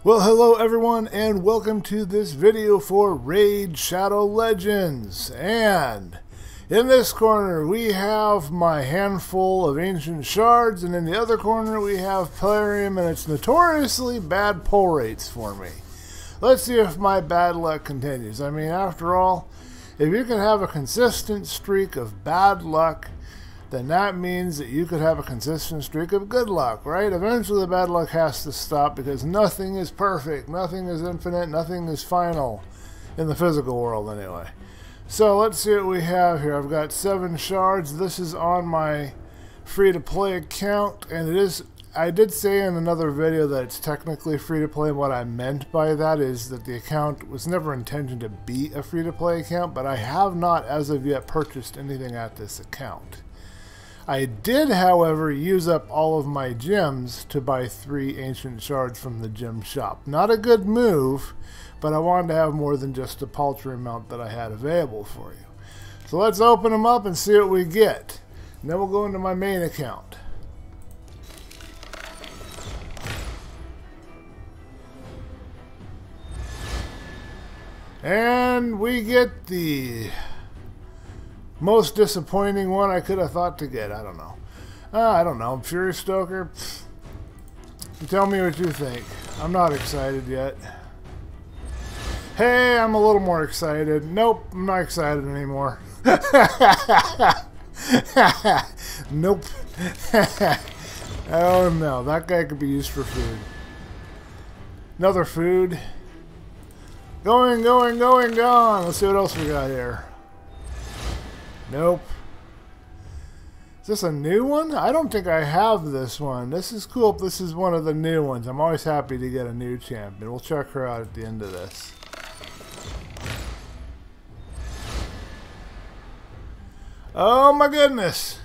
Well, hello everyone, and welcome to this video for Raid Shadow Legends. And in this corner we have my handful of ancient shards, and in the other corner we have Plarium and its notoriously bad pull rates for me. Let's see if my bad luck continues. I mean, after all, if you can have a consistent streak of bad luck, then that means that you could have a consistent streak of good luck, right? Eventually the bad luck has to stop because nothing is perfect, nothing is infinite, nothing is final in the physical world anyway. So let's see what we have here. I've got 7 shards. This is on my free-to-play account, and it is, I did say in another video that it's technically free-to-play, and what I meant by that is that the account was never intended to be a free-to-play account, but I have not as of yet purchased anything at this account. I did, however, use up all of my gems to buy 3 ancient shards from the gem shop. Not a good move, but I wanted to have more than just a paltry amount that I had available for you. So let's open them up and see what we get. And then we'll go into my main account. And we get the most disappointing one I could have thought to get. I don't know. I don't know. Fury Stoker? Pfft. Tell me what you think. I'm not excited yet. Hey, I'm a little more excited. Nope, I'm not excited anymore. Nope. Oh no, that guy could be used for food. Another food. Going, gone. Let's see what else we got here. Nope. Is this a new one? I don't think I have this one. This is cool. This is one of the new ones. I'm always happy to get a new champion. We'll check her out at the end of this. Oh my goodness.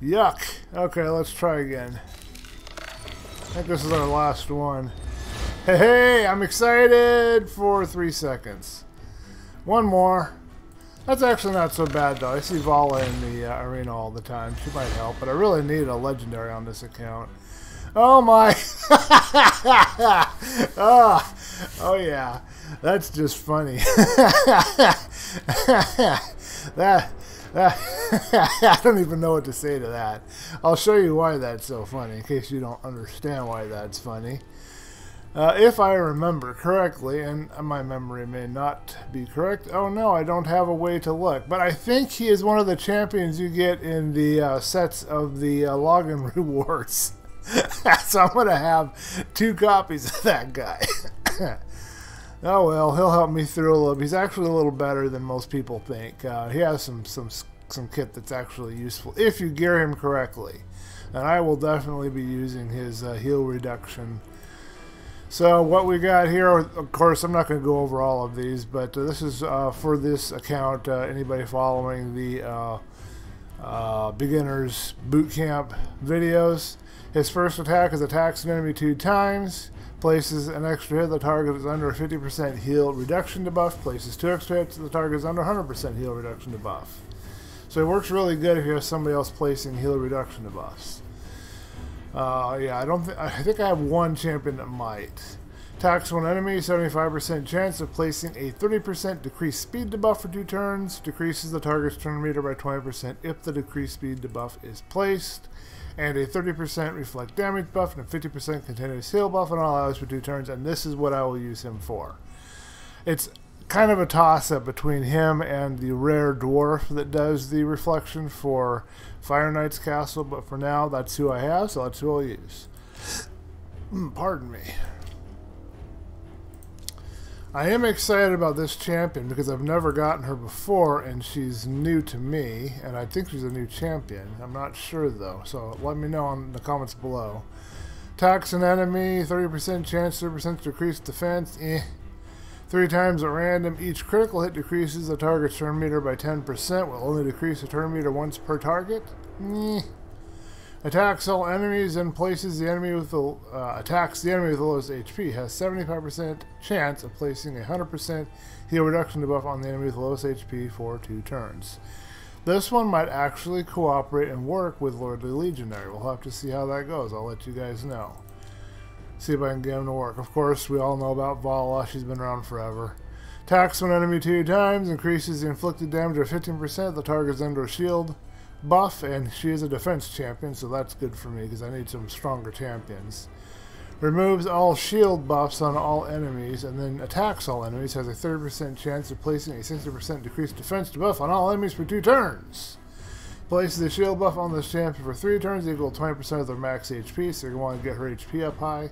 Yuck. Okay, let's try again. I think this is our last one. Hey, I'm excited for 3 seconds. One more. That's actually not so bad though. I see Vala in the arena all the time. She might help, but I really need a legendary on this account. Oh my! oh yeah, that's just funny. I don't even know what to say to that. I'll show you why that's so funny in case you don't understand why that's funny. If I remember correctly, and my memory may not be correct. Oh no, I don't have a way to look. But I think he is one of the champions you get in the sets of the login rewards. So I'm going to have 2 copies of that guy. Oh well, he'll help me through a little bit. He's actually a little better than most people think. He has some kit that's actually useful if you gear him correctly. And I will definitely be using his heal reduction. So what we got here, of course, I'm not going to go over all of these, but this is for this account, anybody following the beginners bootcamp videos. His first attack is attacks an enemy 2 times, places an extra hit, the target is under a 50% heal reduction debuff, places 2 extra hits, the target is under 100% heal reduction debuff. So it works really good if you have somebody else placing heal reduction debuffs. Yeah, I think I have 1 champion that might. Attacks one enemy, 75% chance of placing a 30% decreased speed debuff for 2 turns. Decreases the target's turn meter by 20% if the decreased speed debuff is placed. And a 30% reflect damage buff and a 50% continuous heal buff on all allies for 2 turns. And this is what I will use him for. It's kind of a toss-up between him and the rare dwarf that does the reflection for Fire Knight's Castle, but for now that's who I have, so that's who I'll use. Pardon me. I am excited about this champion because I've never gotten her before and she's new to me, and I think she's a new champion. I'm not sure though, so let me know in the comments below. Attacks an enemy, 30% chance, 30% decreased defense, 3 times at random. Each critical hit decreases the target's turn meter by 10%. Will only decrease the turn meter once per target. Attacks all enemies and places the enemy with the attacks the enemy with the lowest HP. Has 75% chance of placing a 100% heal reduction debuff on the enemy with the lowest HP for 2 turns. This one might actually cooperate and work with Lordly Legionary. We'll have to see how that goes. I'll let you guys know. See if I can get him to work. Of course, we all know about Vala. She's been around forever. Attacks one enemy 2 times, increases the inflicted damage of 15%. The target is under a shield buff, and she is a defense champion, so that's good for me because I need some stronger champions. Removes all shield buffs on all enemies, and then attacks all enemies. Has a 30% chance of placing a 60% decreased defense debuff on all enemies for 2 turns. Places a shield buff on this champion for 3 turns, equal to 20% of their max HP, so you're going to want to get her HP up high.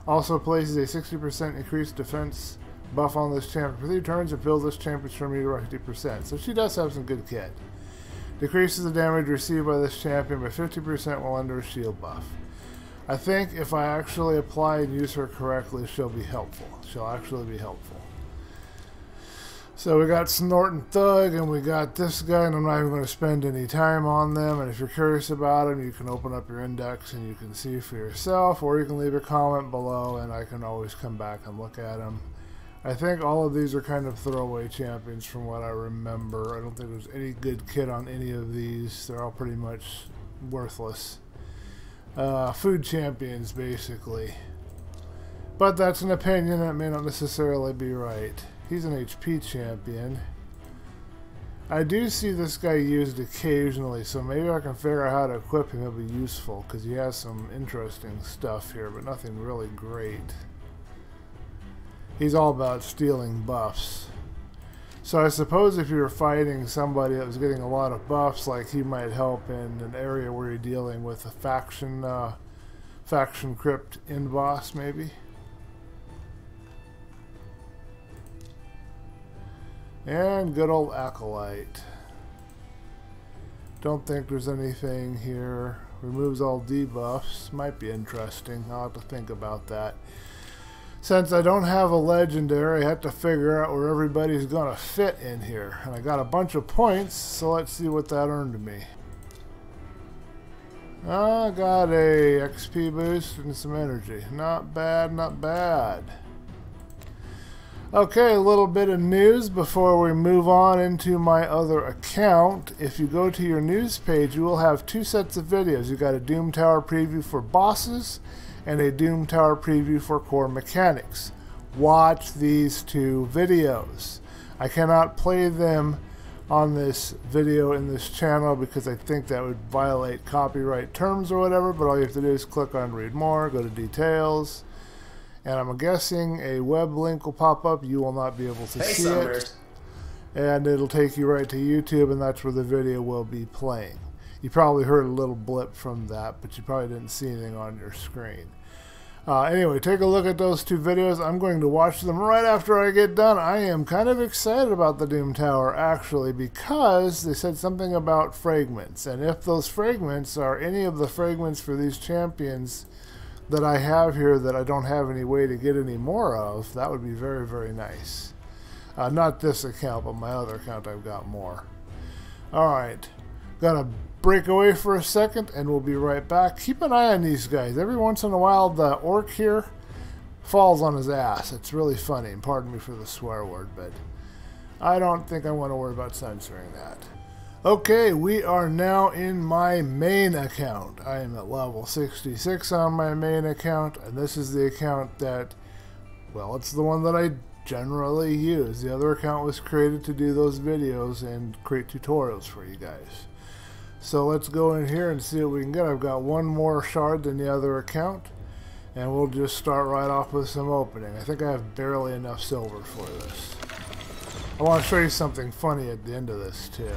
Also places a 60% increased defense buff on this champion for 3 turns and fills this champion's turn meter by 50%. So she does have some good kit. Decreases the damage received by this champion by 50% while under a shield buff. I think if I actually apply and use her correctly, she'll be helpful. She'll actually be helpful. So we got Snort and Thug, and we got this guy, and I'm not even going to spend any time on them. And if you're curious about them, you can open up your index and you can see for yourself, or you can leave a comment below, and I can always come back and look at them. I think all of these are kind of throwaway champions from what I remember. I don't think there's any good kit on any of these. They're all pretty much worthless. Food champions, basically. But that's an opinion that may not necessarily be right. He's an HP champion. I do see this guy used occasionally, so maybe I can figure out how to equip him. It'll be useful, because he has some interesting stuff here, but nothing really great. He's all about stealing buffs. So I suppose if you're fighting somebody that was getting a lot of buffs, like he might help in an area where you're dealing with a faction crypt end boss, maybe. And good old Acolyte. Don't think there's anything here. Removes all debuffs. Might be interesting. I'll have to think about that. Since I don't have a legendary, I have to figure out where everybody's going to fit in here. And I got a bunch of points, so let's see what that earned me. I got a XP boost and some energy. Not bad, not bad. Okay, a little bit of news before we move on into my other account. If you go to your news page, you will have 2 sets of videos. You got a Doom Tower preview for bosses and a Doom Tower preview for core mechanics. Watch these 2 videos. I cannot play them on this video in this channel because I think that would violate copyright terms or whatever, but all you have to do is click on read more, go to details, and I'm guessing a web link will pop up. You will not be able to see it. And it'll take you right to YouTube, and that's where the video will be playing. You probably heard a little blip from that, but you probably didn't see anything on your screen. Anyway, take a look at those 2 videos. I'm going to watch them right after I get done. I am kind of excited about the Doom Tower, actually, because they said something about fragments. And if those fragments are any of the fragments for these champions that I have here that I don't have any way to get any more of, that would be very, very nice. Not this account, but my other account I've got more. Alright, gotta break away for a second and we'll be right back. Keep an eye on these guys. Every once in a while the orc here falls on his ass. It's really funny, and pardon me for the swear word, but I don't think I want to worry about censoring that. Okay, we are now in my main account. I am at level 66 on my main account, and this is the account that, well, it's the one that I generally use. The other account was created to do those videos and create tutorials for you guys. So let's go in here and see what we can get. I've got 1 more shard than the other account, and we'll just start right off with some opening. I think I have barely enough silver for this. I want to show you something funny at the end of this too.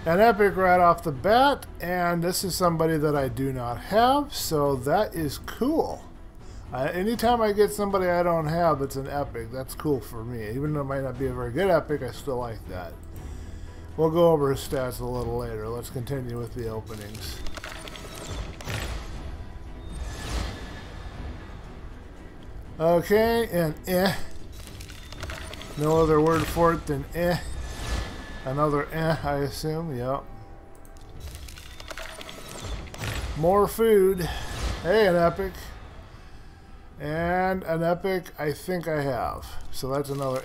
An epic right off the bat, and this is somebody that I do not have, so that is cool. Anytime I get somebody I don't have that's an epic, that's cool for me. Even though it might not be a very good epic, I still like that. We'll go over his stats a little later. Let's continue with the openings. Okay, and no other word for it than Another I assume, yep. More food. Hey, an epic. And an epic I think I have. So that's another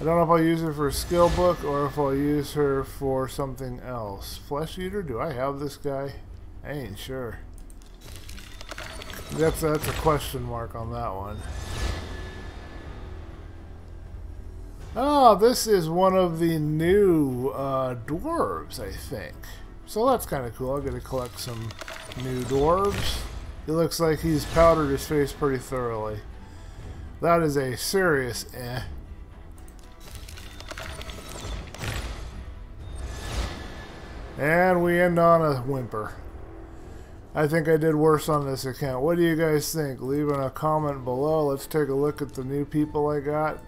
I don't know if I'll use her for a skill book or if I'll use her for something else. Flesh Eater? Do I have this guy? I ain't sure. That's a question mark on that one. Oh, this is one of the new dwarves, I think. So that's kind of cool. I'm going to collect some new dwarves. It looks like he's powdered his face pretty thoroughly. That is a serious eh. And we end on a whimper. I think I did worse on this account. What do you guys think? Leave in a comment below. Let's take a look at the new people I got.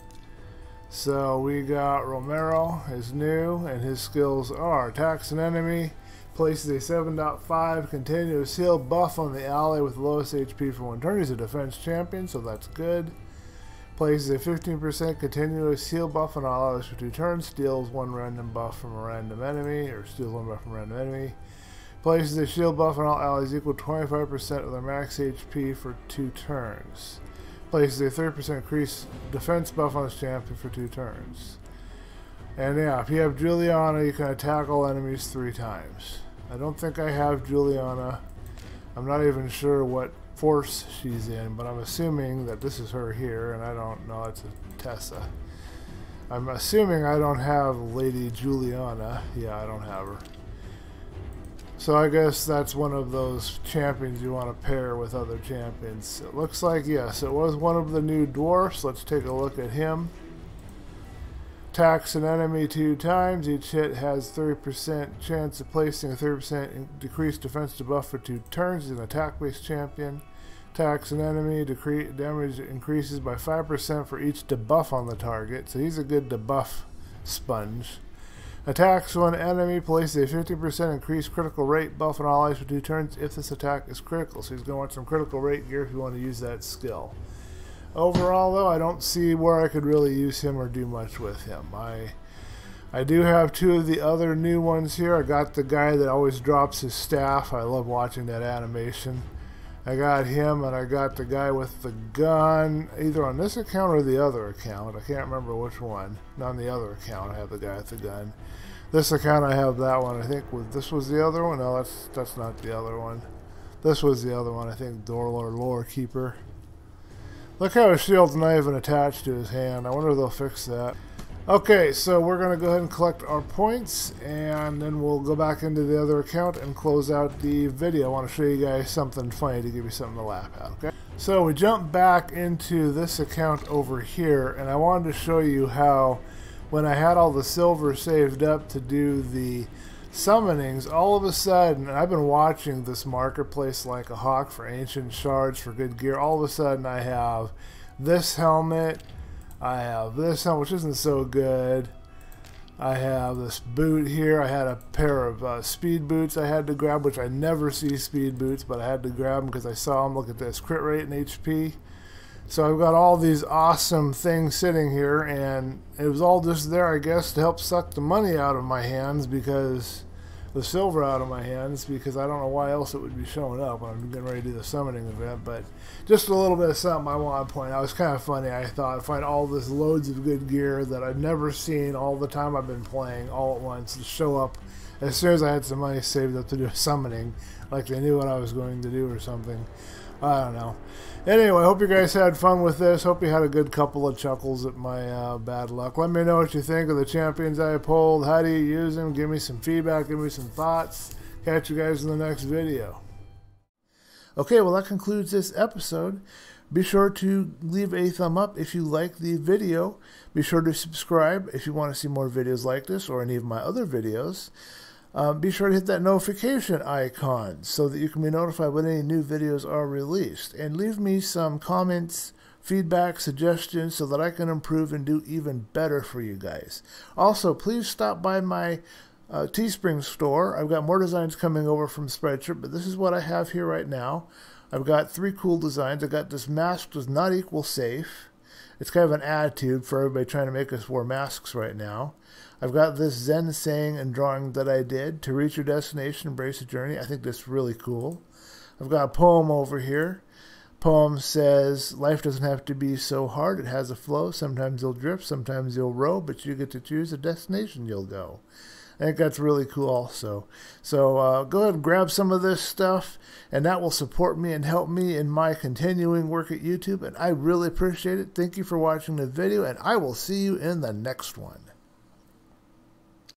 So we got Romero is new, and his skills are attacks an enemy, places a 7.5 continuous heal buff on the ally with lowest HP for 1 turn. He's a defense champion, so that's good. Places a 15% continuous heal buff on all allies for 2 turns. Steals 1 random buff from a random enemy, or steals 1 buff from a random enemy. Places a shield buff on all allies equal to 25% of their max HP for 2 turns. Places a 30% increased defense buff on his champion for 2 turns. And yeah, if you have Juliana, you can attack all enemies 3 times. I don't think I have Juliana. I'm not even sure what force she's in, but I'm assuming that this is her here, and I don't know, it's a Tessa. I'm assuming I don't have Lady Juliana. Yeah, I don't have her. So I guess that's one of those champions you want to pair with other champions. It looks like, yes, it was one of the new dwarfs. Let's take a look at him. Attacks an enemy 2 times. Each hit has 30% chance of placing a 30% decreased defense debuff for 2 turns. He's an attack-based champion. Attacks an enemy. Damage increases by 5% for each debuff on the target. So he's a good debuff sponge. Attacks one enemy, places a 50% increased critical rate buff on all allies for 2 turns if this attack is critical. So he's going to want some critical rate gear if you want to use that skill. Overall, though, I don't see where I could really use him or do much with him. I do have 2 of the other new ones here. I got the guy that always drops his staff. I love watching that animation. I got him, and I got the guy with the gun, either on this account or the other account. I can't remember which one. Not on the other account, I have the guy with the gun. This account, I have that one. I think this was the other one. No, that's not the other one. This was the other one. I think Lore Keeper. Look how his shield's not even attached to his hand. I wonder if they'll fix that. Okay, so we're going to go ahead and collect our points, and then we'll go back into the other account and close out the video. I want to show you guys something funny to give you something to laugh at, okay? So we jump back into this account over here, and I wanted to show you how when I had all the silver saved up to do the summonings, all of a sudden, and I've been watching this marketplace like a hawk for ancient shards, for good gear. All of a sudden I have this helmet, I have this helmet, which isn't so good. I have this boot here. I had a pair of speed boots I had to grab, which I never see speed boots, but I had to grab them because I saw them. Look at this, crit rate and HP. So I've got all these awesome things sitting here, and it was all just there, I guess, to help suck the money out of my hands, because the silver out of my hands, because I don't know why else it would be showing up when I'm getting ready to do the summoning event. But just a little bit of something I want to point out. It was kind of funny. I thought I'd find all this loads of good gear that I've never seen all the time I've been playing all at once to show up as soon as I had some money saved up to do a summoning, like they knew what I was going to do or something. I don't know. Anyway, I hope you guys had fun with this. Hope you had a good couple of chuckles at my bad luck. Let me know what you think of the champions I pulled. How do you use them? Give me some feedback. Give me some thoughts. Catch you guys in the next video. Okay, well, that concludes this episode. Be sure to leave a thumb up if you like the video. Be sure to subscribe if you want to see more videos like this or any of my other videos. Be sure to hit that notification icon so that you can be notified when any new videos are released. And leave me some comments, feedback, suggestions so that I can improve and do even better for you guys. Also, please stop by my Teespring store. I've got more designs coming over from Spreadshirt, but this is what I have here right now. I've got 3 cool designs. I got this mask does not equal safe. It's kind of an attitude for everybody trying to make us wear masks right now. I've got this Zen saying and drawing that I did, to reach your destination, embrace the journey. I think that's really cool. I've got a poem over here. Poem says, life doesn't have to be so hard. It has a flow. Sometimes you'll drift, sometimes you'll row, but you get to choose the destination you'll go. I think that's really cool also. So go ahead and grab some of this stuff, and that will support me and help me in my continuing work at YouTube, and I really appreciate it. Thank you for watching the video, and I will see you in the next one.